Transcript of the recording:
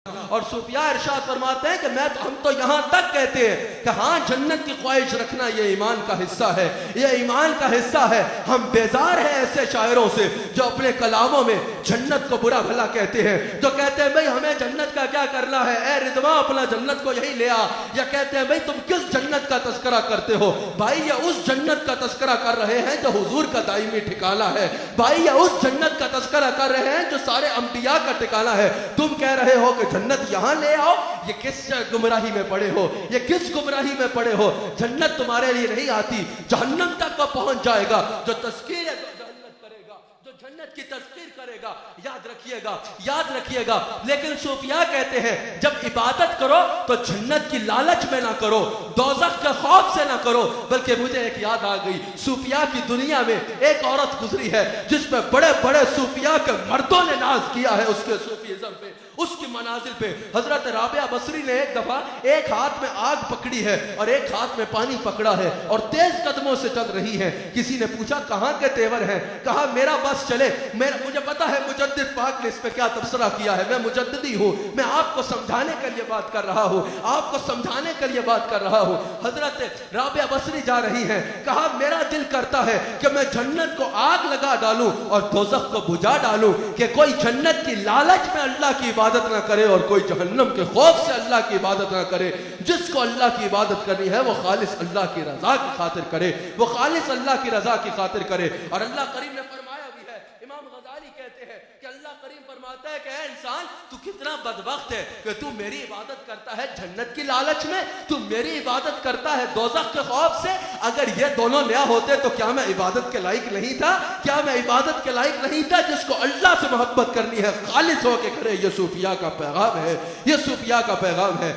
और सूफिया इरशाद फरमाते हैं कि हम तो यहाँ तक कहते हैं कि हाँ, जन्नत की ख्वाहिश रखना ये ईमान का हिस्सा है, ये ईमान का हिस्सा है। हम बेजार हैं ऐसे शायरों से जो अपने कलामों में जन्नत को बुरा भला कहते हैं, जो कहते हैं भाई हमें जन्नत का क्या करना है, ए रिदवा अपना जन्नत को यही ले आ। या कहते हैं भाई तुम किस जन्नत का तस्करा करते हो, भाई ये उस जन्नत का तस्करा कर रहे हैं जो हुजूर का दायमी ठिकाना है, भाई ये उस जन्नत का तस्करा कर रहे हैं जो सारे अंबिया का ठिकाना है। तुम कह रहे हो कि जन्नत यहां ले आओ, ये किस गुमराही में पड़े हो, ये किस गुमराही में पड़े हो। जन्नत तुम्हारे लिए नहीं आती, जहन्नम तक को पहुंच जाएगा जो तस्कीर है, जो जन्नत करेगा, जो जन्नत की तस्कीर करेगा। याद रखिएगा, याद रखिएगा। लेकिन सूफिया कहते हैं जब इबादत करो तो जन्नत की लालच में ना करो, दोज़ख के खौफ से ना करो। बल्कि मुझे एक याद आ गई, सूफिया की दुनिया में एक औरत गुजरी है जिसपे बड़े बड़े सूफिया के मर्दों ने नाज किया है, उसके सूफीज़म पे, उसकी मनाजिल पे। हजरत राबिया बसरी ने एक दफा एक हाथ में आग पकड़ी है और एक हाथ में पानी पकड़ा है और तेज कदमों से चल रही है। किसी ने पूछा कहां के तेवर हैं, कहा मेरा बस चले, मुझे पता है मुजद्दिद पाक ने इस पे क्या तबसरा किया है, मैं मुजद्दिदी हूं, मैं आपको समझाने के लिए बात कर रहा हूं, आपको समझाने के लिए बात कर रहा हूं। हजरत राबिया बसरी जा रही है, कहा मेरा दिल करता है कि मैं जन्नत को आग लगा डालूं और दोज़ख को बुझा डालूं, कि कोई जन्नत की लालच में अल्लाह की इबादत ना करे और कोई जहन्नम के खौफ से अल्लाह की इबादत ना करे। जिसको अल्लाह की इबादत करनी है वो खालिस अल्लाह की रजा की खातिर करे, वो खालिस अल्लाह की रजा की खातिर करे। और अल्लाह करीम ने फरमाया भी है, इमाम गज़ाली कहते हैं कि अल्लाह करीम फरमाता है कि ऐ इंसान, तू कितना बदबख्त है कि तू मेरी इबादत करता है जन्नत की लालच में, तू मेरी इबादत करता है दोज़ख के खौफ से। अगर ये दोनों नया होते तो क्या मैं इबादत के लायक नहीं था, क्या मैं इबादत के लायक नहीं था। जिसको अल्लाह से मोहब्बत करनी है खालिस होके करे, ये सूफिया का पैगाम है, ये सूफिया का पैगाम है।